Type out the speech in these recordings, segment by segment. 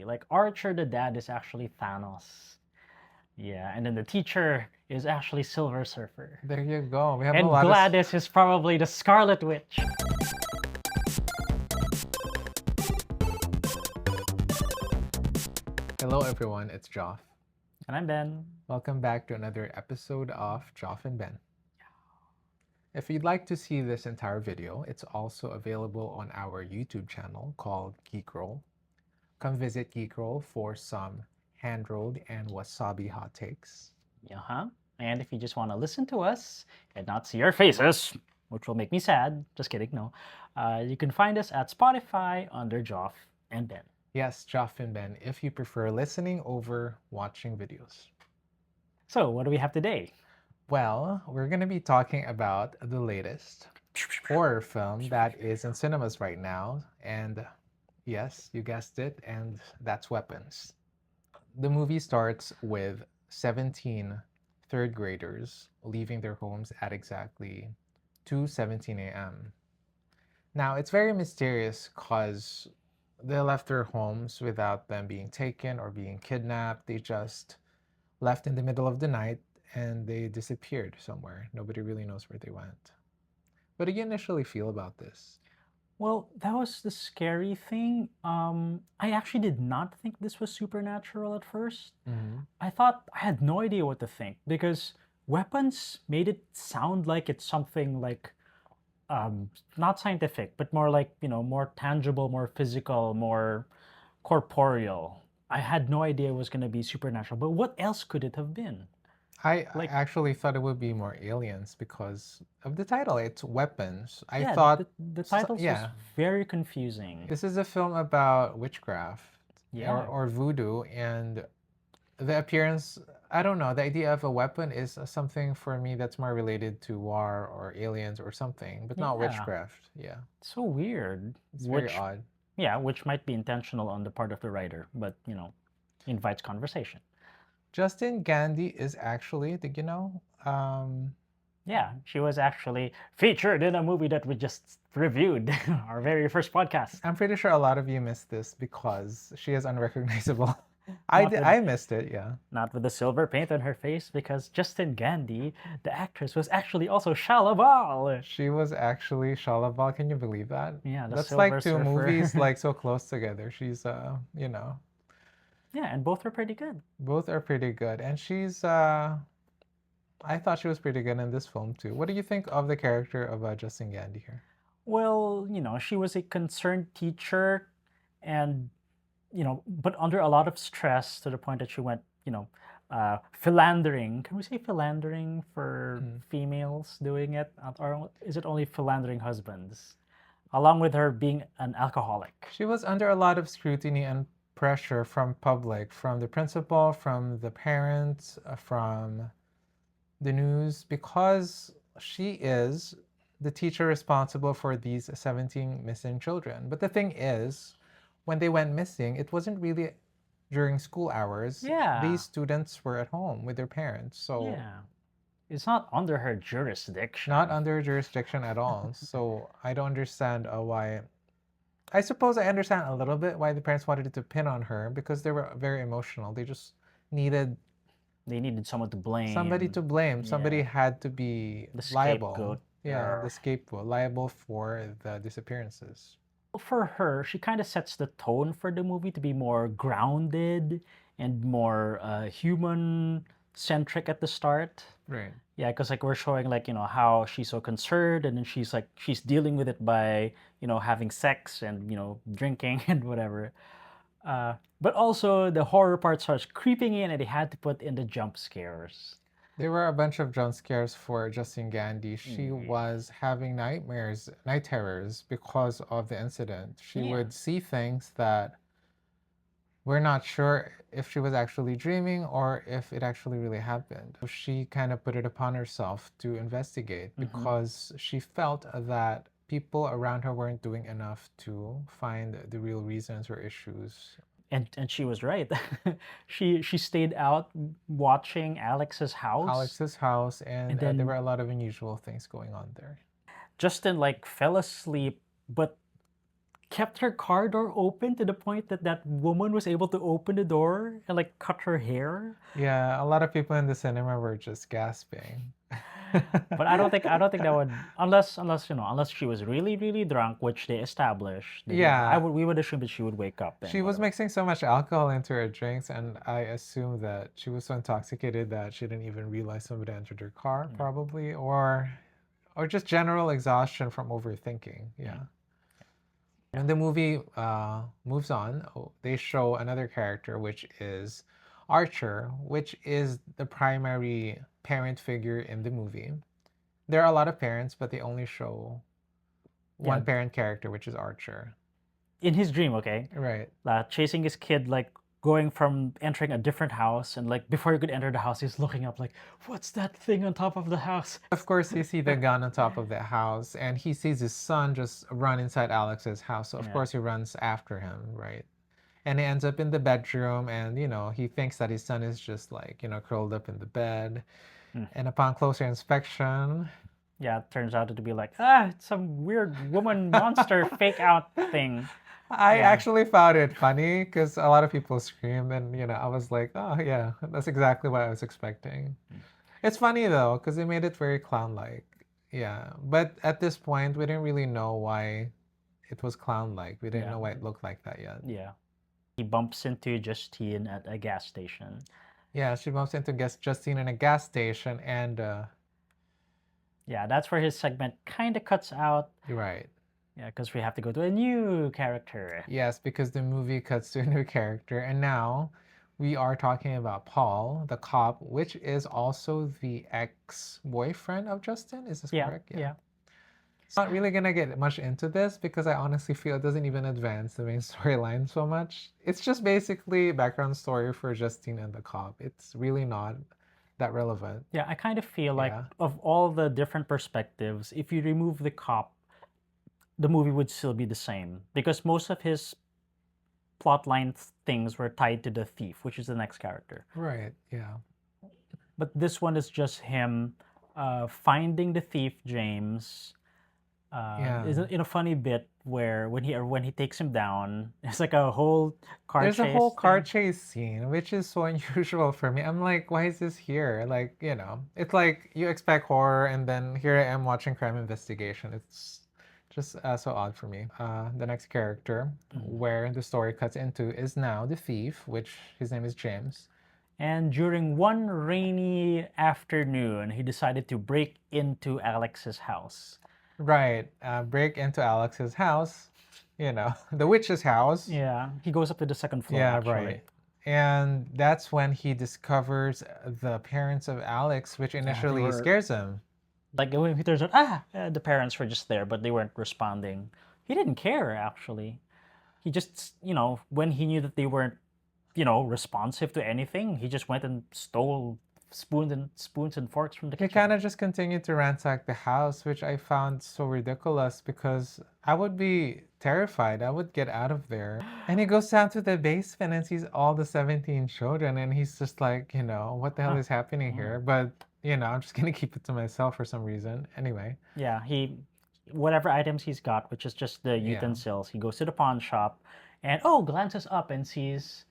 Like Archer, the dad, is actually Thanos. Yeah, and then the teacher is actually Silver Surfer. There you go. We have a And lot of. Gladys is probably the Scarlet Witch. Hello, everyone. It's Joff. And I'm Ben. Welcome back to another episode of Joff and Ben. If you'd like to see this entire video, it's also available on our YouTube channel called Geekroll. Come visit Geekroll for some hand-rolled and wasabi hot takes. Uh-huh. And if you just want to listen to us and not see our faces, which will make me sad, just kidding, no. You can find us at Spotify under Joff and Ben. Yes, Joff and Ben, if you prefer listening over watching videos. So, what do we have today? Well, we're going to be talking about the latest horror film that is in cinemas right now. And yes, you guessed it, and that's Weapons. The movie starts with 17 third graders leaving their homes at exactly 2:17 a.m. Now, it's very mysterious because they left their homes without them being taken or being kidnapped. They just left in the middle of the night and they disappeared somewhere. Nobody really knows where they went. What do you initially feel about this? Well, that was the scary thing. I actually did not think this was supernatural at first. I thought I had no idea what to think because Weapons made it sound like it's something like not scientific, but more like, more tangible, more physical, more corporeal. I had no idea it was going to be supernatural, but what else could it have been? I Like- actually thought it would be more aliens because of the title. It's Weapons. I Yeah, thought the titles was yeah. very confusing. This is a film about witchcraft Yeah. or voodoo, and the appearance, I don't know, the idea of a weapon is something for me that's more related to war or aliens or something, but not Yeah. witchcraft. Yeah, So weird. it's very odd. Yeah, which might be intentional on the part of the writer, but invites conversation. Justin Gandhi is actually, did you know? Yeah, she was actually featured in a movie that we just reviewed, our very first podcast. I'm pretty sure a lot of you missed this because she is unrecognizable. Not with- I missed it, yeah. Not with the silver paint on her face, because Justin Gandhi, the actress, was actually also Shalaval. She was actually Shalaval. Can you believe that? Yeah, the That's Silver like two Surfer. movies like so close together. She's Yeah, and both are pretty good. both are pretty good. And she's I thought she was pretty good in this film too. What do you think of the character of Justin Gandhi here? Well, she was a concerned teacher and, but under a lot of stress to the point that she went, philandering. Can we say philandering for females doing it? Or is it only philandering husbands? Along with her being an alcoholic. She was under a lot of scrutiny and pressure from public, from the principal, from the parents, from the news, because she is the teacher responsible for these 17 missing children. But the thing is, when they went missing, it wasn't really during school hours. Yeah. These students were at home with their parents. So Yeah. It's not under her jurisdiction. not under jurisdiction at all. So I don't understand why. I suppose I understand a little bit why the parents wanted to pin on her because they were very emotional. They just needed They needed someone to blame. somebody to blame. Somebody Yeah. had to be The liable. scapegoat. Yeah, the scapegoat, liable for the disappearances. For her, she kind of sets the tone for the movie to be more grounded and more human-centric at the start. Right. Yeah, because we're showing how she's so concerned, and then she's dealing with it by having sex and drinking and whatever. But also the horror part starts creeping in, and they had to put in the jump scares. There were a bunch of jump scares for Justin Gandhi. She was having nightmares, night terrors because of the incident. She Yeah. would see things that we're not sure if she was actually dreaming or if it actually really happened. She kind of put it upon herself to investigate because she felt that people around her weren't doing enough to find the real reasons or issues. And she was right. she stayed out watching Alex's house. And And then- there were a lot of unusual things going on there. Justin fell asleep, but kept her car door open to the point that that woman was able to open the door and like cut her hair. Yeah, a lot of people in the cinema were just gasping. But I don't think that would, unless she was really really drunk, which they established. That, Yeah, we would assume that she would wake up and she was whatever. mixing so much alcohol into her drinks, and I assume that she was so intoxicated that she didn't even realize somebody entered her car, Yeah. probably, or just general exhaustion from overthinking. Yeah. When the movie moves on, they show another character, which is Archer, which is the primary parent figure in the movie. There are a lot of parents, but they only show Yeah, one parent character, which is Archer. in his dream, okay, Right. chasing his kid, like going from entering a different house, and like before he could enter the house, he's looking up like, what's that thing on top of the house? Of course, he sees the gun on top of the house, and he sees his son just run inside Alex's house. So of Yeah. course he runs after him, right? And he ends up in the bedroom, and he thinks that his son is just like curled up in the bed. Mm. And upon closer inspection, Yeah, it turns out to be like, it's some weird woman monster fake out thing. I Yeah. actually found it funny because a lot of people screamed, and I was like, oh yeah, that's exactly what I was expecting. It's funny though because they made it very clown-like. Yeah, but at this point, we didn't really know why it was clown-like. We didn't Yeah. know why it looked like that yet. Yeah. He bumps into Justine at a gas station. Yeah, she bumps into Justine in a gas station, and Yeah, that's where his segment kind of cuts out. you're right. Yeah, because we have to go to a new character. Yes, because the movie cuts to a new character, and now we are talking about Paul, the cop, which is also the ex-boyfriend of Justin. Is this Yeah, correct? yeah. Not really gonna get much into this because I honestly feel it doesn't even advance the main storyline so much. It's just basically background story for Justine and the cop. It's really not that relevant. Yeah, I kind of feel like Yeah. of all the different perspectives, if you remove the cop, the movie would still be the same because most of his plotline things were tied to the thief, which is the next character. Right, yeah. But this one is just him finding the thief, James. Yeah. Is in a funny bit where when he takes him down, it's like a whole car There's chase. a whole car thing. chase scene, which is so unusual for me. I'm like, why is this here? Like, it's like you expect horror, and then here I am watching crime investigation. It's just so odd for me. The next character, where the story cuts into, is now the thief, which his name is James. And during one rainy afternoon, he decided to break into Alex's house. Right, break into Alex's house, the witch's house. Yeah, he goes up to the second floor. Yeah, actually. right. And that's when he discovers the parents of Alex, which initially were- scares him. Like when he turns out, the parents were just there, but they weren't responding. He didn't care actually. He just, when he knew that they weren't, responsive to anything, he just went and stole spoons and forks from the He kitchen. kind of just continued to ransack the house, which I found so ridiculous because I would be terrified. I would get out of there. And he goes down to the basement and sees all the 17 children, and he's just like, what the hell is happening here? But, I'm just going to keep it to myself for some reason. Anyway. Yeah, whatever items he's got, which is just the utensils, he goes to the pawn shop and glances up and sees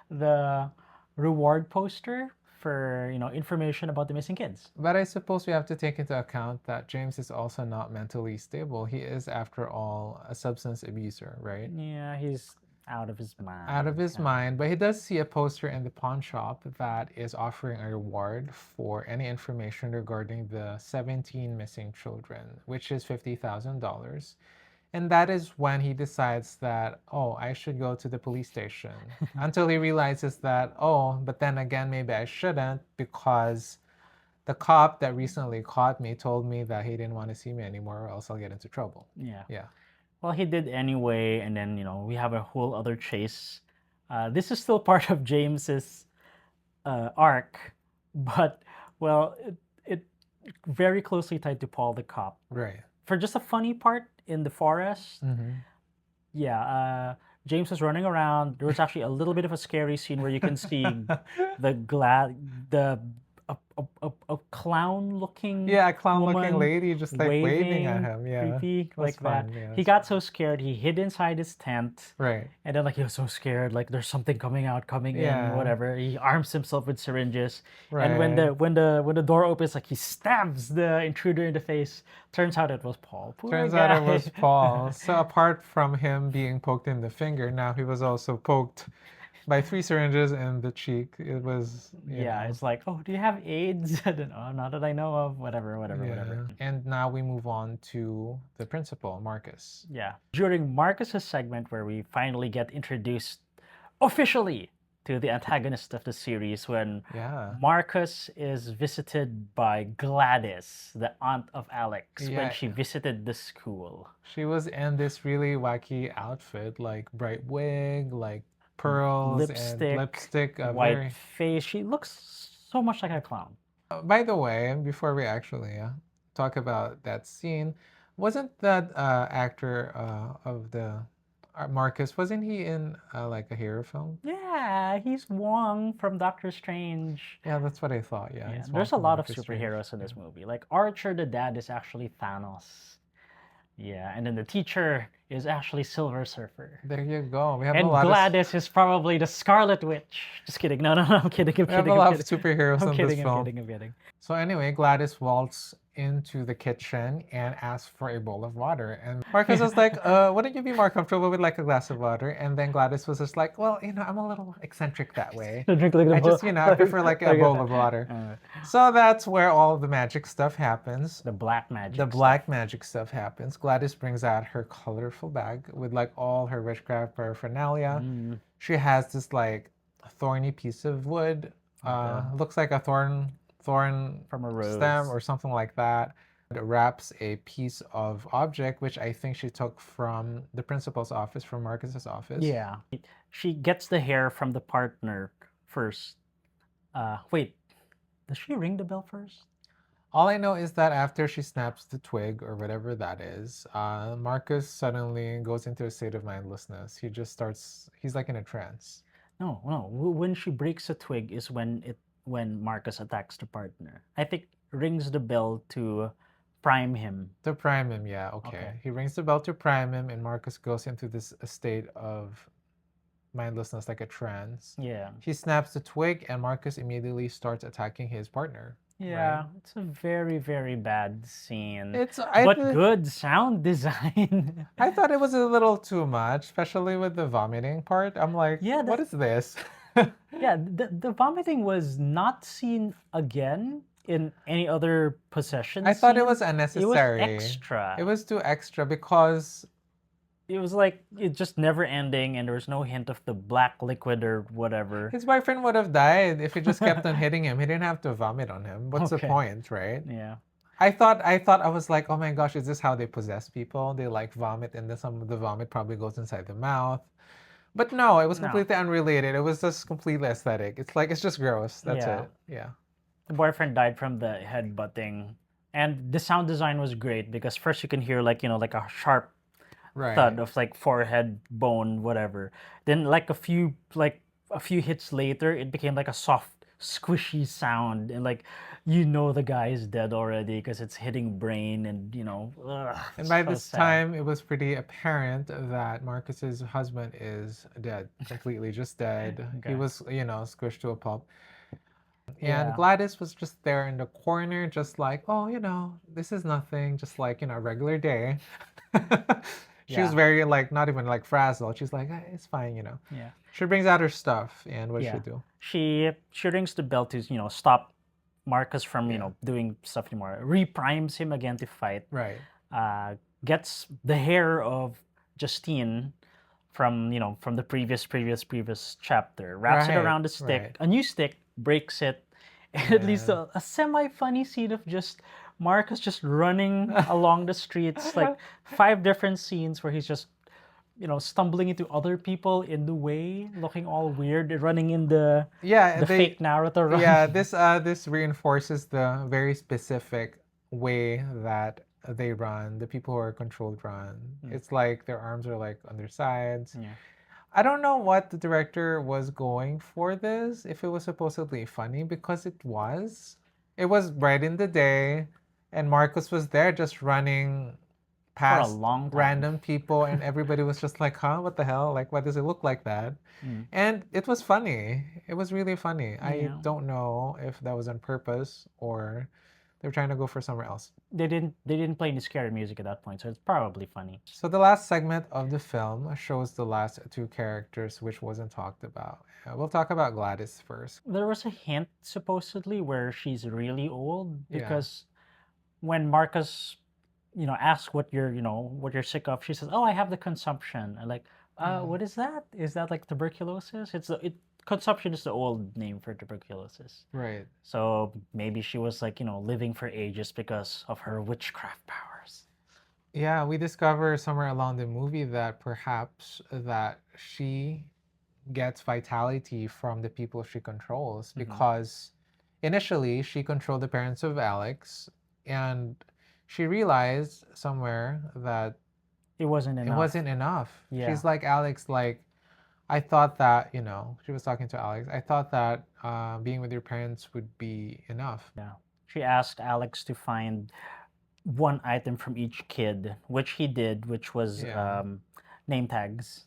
the reward poster for information about the missing kids. But I suppose we have to take into account that James is also not mentally stable. He is, after all, a substance abuser, right? Yeah, he's out of his mind. Out of his mind, but he does see a poster in the pawn shop that is offering a reward for any information regarding the 17 missing children, which is $50,000. And that is when he decides that, I should go to the police station. Until he realizes that, but then again, maybe I shouldn't because the cop that recently caught me told me that he didn't want to see me anymore or else I'll get into trouble. Yeah. Yeah. Well, he did anyway, and then we have a whole other chase. This is still part of James's arc, but it very closely tied to Paul the cop. Right. For just a funny part in the forest, yeah, James was running around. There was actually a little bit of a scary scene where you can see the a clown-looking Yeah, a clown-looking woman lady just like waving at waving, him. Yeah, it creepy was like that. fun. Yeah, He it's got fun. so scared, he hid inside his tent, Right. and then like he was so scared, like there's something coming out, coming in, Yeah. whatever. He arms himself with syringes, and Right. when the door opens, like he stabs the intruder in the face. Turns out it was Paul. Poor Turns out it guy. was Paul. So apart from him being poked in the finger, now he was also poked by 3 syringes in the cheek. It was, Yeah, it's like, oh, do you have AIDS? I don't know, not that I know of. Whatever, whatever, whatever. yeah. And now we move on to the principal, Marcus. Yeah. During Marcus's segment, where we finally get introduced officially to the antagonist of the series, when Yeah. Marcus is visited by Gladys, the aunt of Alex, when Yeah. she visited the school. She was in this really wacky outfit, like bright wig, like pearls and lipstick. White Very. face. She looks so much like a clown. By the way, before we actually talk about that scene, wasn't that actor of the Marcus? Wasn't he in like a hero film? Yeah, he's Wong from Doctor Strange. Yeah, that's what I thought. Yeah, Yeah, he's there's a from lot of Doctor Strange. superheroes in this movie. Like Archer, the dad, is actually Thanos. Yeah, and then the teacher is actually Silver Surfer. There you go. We have And a lot of Gladys is probably the Scarlet Witch. Just kidding. No, no, no. I'm kidding. I'm we have kidding. a I'm lot of kidding. superheroes I'm in this kidding. I'm film. kidding. I'm kidding. So anyway, Gladys waltzed into the kitchen and asked for a bowl of water. And Marcus was like, wouldn't you be more comfortable with like a glass of water? And then Gladys was just like, well, I'm a little eccentric that way. Drink like the I just, bowl. I prefer like a bowl of water. So that's where all the magic stuff happens. The black magic. The black magic stuff happens. Gladys brings out her colorful bag with like all her witchcraft paraphernalia. She has this like thorny piece of wood. Looks like a thorn from a rose stem or something like that. It wraps a piece of object, which I think she took from the principal's office, from Marcus's office. Yeah. She gets the hair from the partner first. Wait, does she ring the bell first? All I know is that after she snaps the twig or whatever that is, Marcus suddenly goes into a state of mindlessness. He just starts, he's like in a trance. No, no. When she breaks a twig is when Marcus attacks the partner. I think rings the bell to prime him. To prime him, yeah, okay. Okay. He rings the bell to prime him, and Marcus goes into this state of mindlessness, like a trance. Yeah. He snaps the twig, and Marcus immediately starts attacking his partner. Yeah, right? it's a very, very bad scene. I But good sound design. I thought it was a little too much, especially with the vomiting part. I'm like, Yeah, what is this? Yeah, the vomiting was not seen again in any other possession I thought it scene. was It was unnecessary. extra. It was too extra because It was like it just never ending, and there was no hint of the black liquid or whatever. his boyfriend would have died if he just kept on hitting him. He didn't have to vomit on him. What's the Okay. point, right? Yeah. I was like, oh my gosh, is this how they possess people? They like vomit, and then some of the vomit probably goes inside the mouth. But no, it was No. completely unrelated. It was just completely aesthetic. It's like, it's just gross. That's Yeah. it. Yeah. The boyfriend died from the headbutting, and the sound design was great because first you can hear like like a sharp Right. thud of like forehead bone, whatever. Then like a few hits later, it became like a soft, squishy sound, and like the guy is dead already because it's hitting brain, and And by so this sad. time, it was pretty apparent that Marcus's husband is dead, completely just dead. Okay. He was, squished to a pulp. Yeah. And Gladys was just there in the corner, just like, oh, this is nothing, just like, a regular day. She was Yeah. very, like, not even like frazzled. She's like, it's fine, Yeah. She brings out her stuff, and what does Yeah. she do? She rings the bell to stop Marcus from Yeah. doing stuff anymore. Reprimes him again to fight. Right. Gets the hair of Justine from from the previous chapter, wraps it Right, around a stick, right. a new stick, breaks it, and it leads to a semi-funny scene of just Marcus just running along the streets, like 5 different scenes where he's just stumbling into other people in the way, looking all weird, running in the Yeah, fake Naruto run. yeah, this reinforces the very specific way that they run, the people who are controlled run. It's like their arms are like on their sides. Yeah. I don't know what the director was going for this, if it was supposedly funny, because it was. It was right in the day, and Marcus was there just running For a past long time. random people, and everybody was just like, huh, what the hell? Like, why does it look like that? Mm. And it was funny. It was really funny. I Yeah. don't know if that was on purpose or they're trying to go for somewhere else. They didn't play any scary music at that point, so it's probably funny. So the last segment of the film shows the last two characters, which wasn't talked about. We'll talk about Gladys first. There was a hint supposedly where she's really old Yeah. because when Marcus, asks what you're sick of, she says, "Oh, I have the consumption." And like, what is that? Is that like tuberculosis? Consumption is the old name for tuberculosis. Right. So maybe she was like, living for ages because of her witchcraft powers. Yeah, we discover somewhere along the movie that perhaps that she gets vitality from the people she controls because initially she controlled the parents of Alex and she realized somewhere that It wasn't it enough. wasn't enough. Yeah. She's like Alex, like, I thought that, she was talking to Alex. I thought that being with your parents would be enough. Yeah. She asked Alex to find one item from each kid, which he did, which was Yeah. name tags.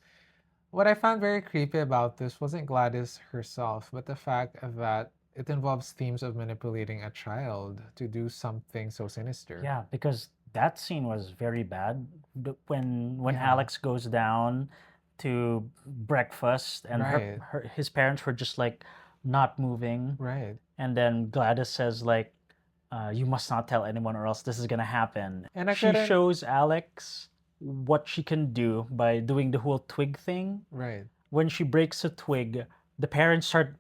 What I found very creepy about this wasn't Gladys herself, but the fact that it involves themes of manipulating a child to do something so sinister. Yeah, because that scene was very bad. When Yeah. Alex goes down to breakfast and Right. his parents were just like not moving, Right. and then Gladys says like, "You must not tell anyone, or else this is gonna happen." And I She couldn't. shows Alex what she can do by doing the whole twig thing. Right. When she breaks a twig, the parents start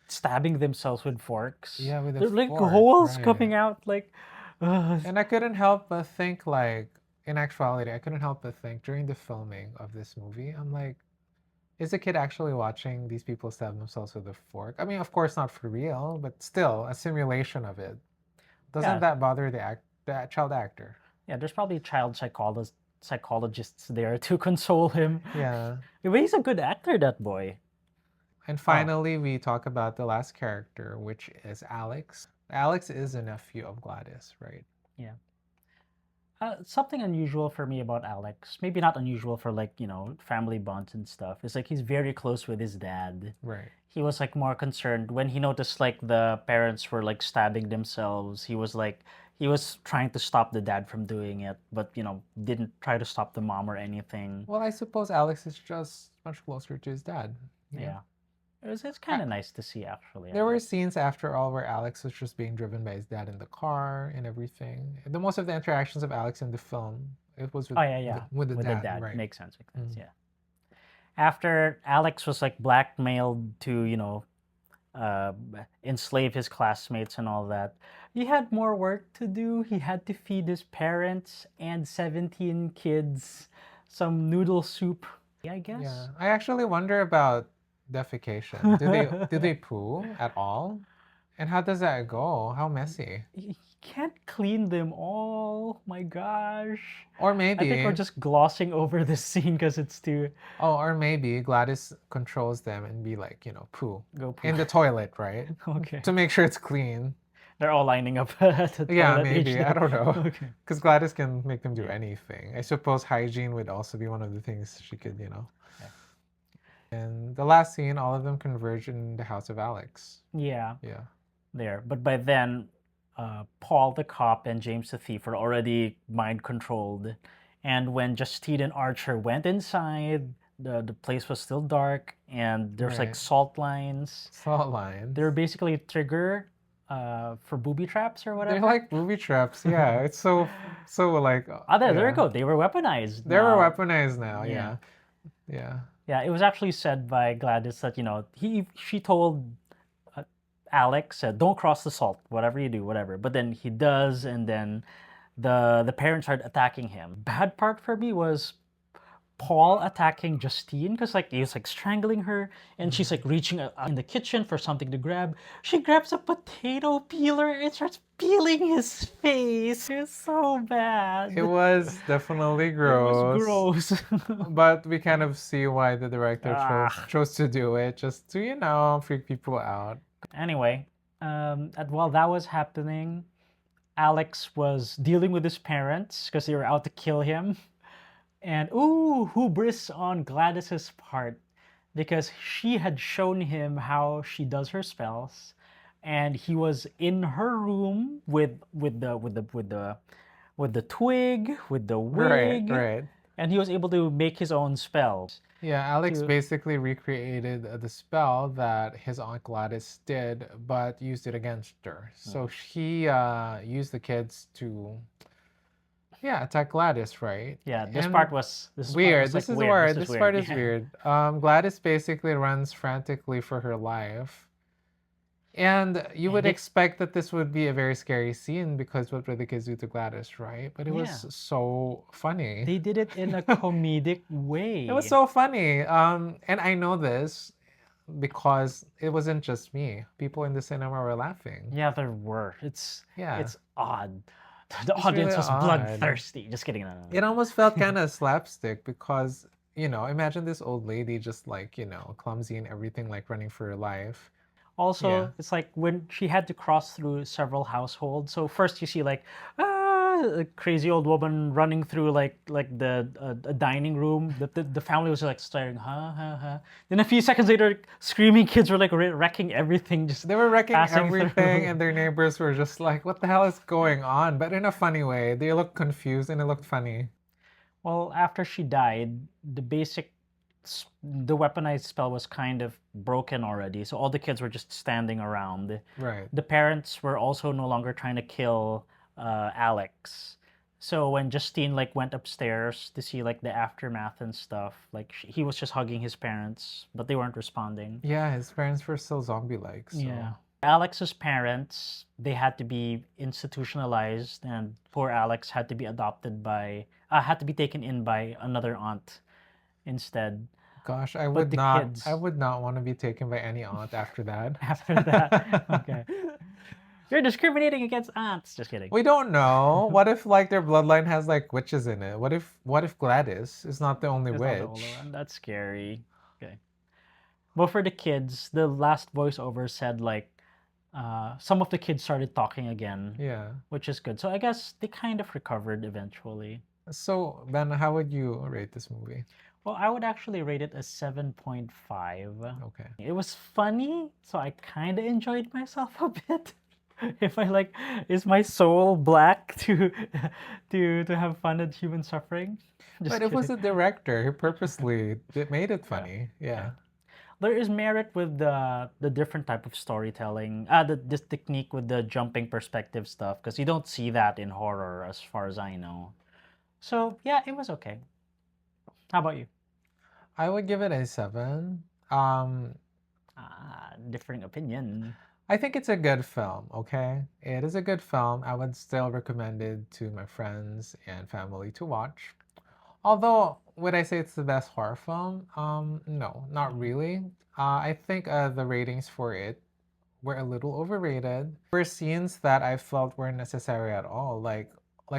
stabbing themselves with forks. Yeah, with a They're like fork, holes right. coming out, like. And I couldn't help but think, like, in actuality, I couldn't help but think during the filming of this movie, I'm like, is the kid actually watching these people stab themselves with a fork? I mean, of course, not for real, but still a simulation of it. Doesn't Yeah. that bother the child actor? Yeah, there's probably child psychologists there to console him. Yeah. But he's a good actor, that boy. And finally, we talk about the last character, which is Alex. Alex is a nephew of Gladys, right? Yeah. Something unusual for me about Alex, maybe not unusual for like, family bonds and stuff, is like he's very close with his dad. Right. He was like more concerned when he noticed like the parents were like stabbing themselves. He was trying to stop the dad from doing it, but didn't try to stop the mom or anything. Well, I suppose Alex is just much closer to his dad. Yeah. It's kind of nice to see, actually. There were scenes after all where Alex was just being driven by his dad in the car and everything. The most of the interactions of Alex in the film, it was with, Oh yeah. with the With dad, the dad. right? Makes sense. Yeah. After Alex was like blackmailed to, uh, enslave his classmates and all that, he had more work to do. He had to feed his parents and 17 kids some noodle soup, I guess. Yeah. I actually wonder about defecation. Do they poo at all? And how does that go? How messy? He can't clean them all. My gosh. Or I think we're maybe, just glossing over this scene because it's too or maybe Gladys controls them and be like, poo go in poo. the toilet, right? Okay. To make sure it's clean. They're all lining up at the Yeah, toilet each maybe. I day. don't know. Okay. Because Gladys can make them do Yeah. anything. I suppose hygiene would also be one of the things she could, Yeah. And the last scene, all of them converge in the house of Alex. Yeah. Yeah. There. But by then, Paul the cop and James the thief were already mind controlled. And when Justine and Archer went inside, the place was still dark and there's like Right. salt lines. Salt lines. They're basically a trigger for booby traps or whatever. They're like booby traps. Yeah. It's so like. There yeah. we go. They were weaponized. They were now. weaponized now. Yeah. Yeah. Yeah, it was actually said by Gladys that she told Alex said, "Don't cross the salt, whatever you do, whatever." But then he does, and then the parents started attacking him. Bad part for me was Paul attacking Justine because like he was like strangling her and she's like reaching in the kitchen for something to grab. She grabs a potato peeler and starts peeling his face. It's so bad. It was definitely It was gross. gross. But we kind of see why the director Ah. chose to do it, just to, freak people out. Anyway, while that was happening, Alex was dealing with his parents because they were out to kill him. And ooh, hubris on Gladys's part because she had shown him how she does her spells, and he was in her room with the twig, with the Right, wig, right. and he was able to make his own spells. Yeah, Alex To basically recreated the spell that his Aunt Gladys did, but used it against her. So he used the kids to, yeah, attack Gladys, right? yeah, And this part weird. was like This is weird. weird. This is This part weird. is Yeah. weird. Gladys basically runs frantically for her life. And you would They expect that this would be a very scary scene because what would the kids do to Gladys, right? But it was yeah, so funny. they did it in a comedic It was way. so funny. And I know this because it wasn't just me. People in the cinema were laughing. Yeah, there were. Yeah, It's odd. The it's really audience was odd. bloodthirsty. Just kidding. No, no, It no. almost felt kind of slapstick because, imagine this old lady just like, clumsy and everything, like running for her life. Yeah. Also, it's like when she had to cross through several households. So first you see like a crazy old woman running through like the a dining room. The family was like staring, huh, huh, huh. Then a few seconds later, screaming kids were like wrecking everything, just They were wrecking passing everything, through. and their neighbors were just like, what the hell is going on? But in a funny way. They looked confused and it looked funny. Well, after she died, the weaponized spell was kind of broken already. So all the kids were just standing around. Right. The parents were also no longer trying to kill Alex. So when Justine like went upstairs to see like the aftermath and stuff, like he was just hugging his parents, but they weren't responding. Yeah, his parents were still zombie-like, Yeah. so. Alex's parents, they had to be institutionalized, and poor Alex had to be taken in by another aunt instead. Gosh, But the I kids, would not want to be taken by any aunt after that. after that, okay, you're discriminating against aunts. Just kidding. We don't know. What if like their bloodline has like witches in it? What if Gladys is not the only It's not the only witch? one. That's scary. Okay. But for the kids, the last voiceover said like some of the kids started talking again, Yeah. which is good. So I guess they kind of recovered eventually. So, Ben, how would you rate this movie? Well, I would actually rate it a 7.5. Okay. It was funny, so I kind of enjoyed myself a bit. If I like, is my soul black to have fun at human suffering? Just But it was kidding. the director who purposely made it funny. Yeah. There is merit with the different type of storytelling. This technique with the jumping perspective stuff, because you don't see that in horror, as far as I know. So yeah, it was okay. How about you? I would give it a 7. Differing opinion. I think it's a good film, okay? It is a good film. I would still recommend it to my friends and family to watch. Although, would I say it's the best horror film? No, not really. I think the ratings for it were a little overrated. There were scenes that I felt weren't necessary at all. Like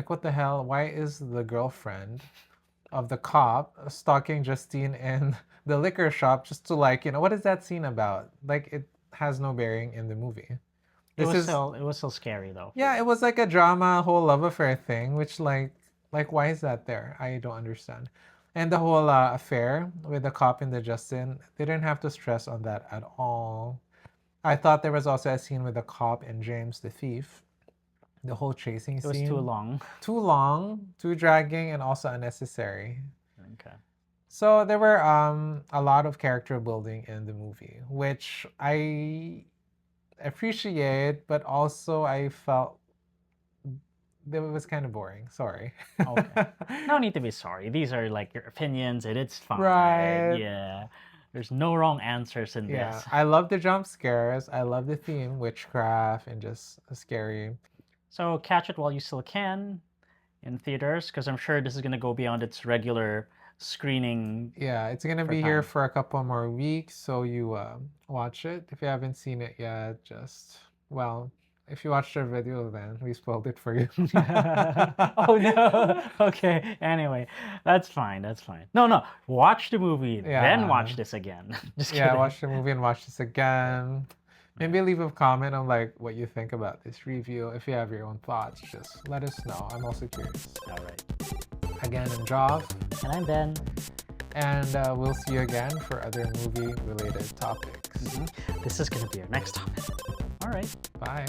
what the hell? Why is the girlfriend of the cop stalking Justine in the liquor shop just to like, what is that scene about? Like it has no bearing in the movie. This is It was still scary though. Yeah, it was like a drama whole love affair thing, which like why is that there? I don't understand. And the whole affair with the cop and the Justin, they didn't have to stress on that at all. I thought there was also a scene with the cop and James the thief. The whole chasing It was too scene. long. Too long, too dragging, and also unnecessary. Okay. So there were a lot of character building in the movie, which I appreciate, but also I felt that it was kind of boring. Sorry. Okay. No need to be sorry. These are like your opinions, and it's fine. Right. Yeah. There's no wrong answers in Yeah, this. I love the jump scares. I love the theme, witchcraft, and just scary. So catch it while you still can in theaters, because I'm sure this is gonna go beyond its regular screening. Yeah, it's gonna For be here time. for a couple more weeks, so you watch it. If you haven't seen it yet, well, if you watched our video, then we spoiled it for you. Oh no. Okay. Anyway, that's fine. That's fine. No, no. Watch the movie, then watch Yeah, this again. Just yeah, kidding. watch the movie and watch this again. Maybe leave a comment on like what you think about this review. If you have your own thoughts, just let us know. I'm also curious. All right. Again, I'm Joff, And I'm Ben. and we'll see you again for other movie-related topics. This is going to be our next topic. All right. Bye.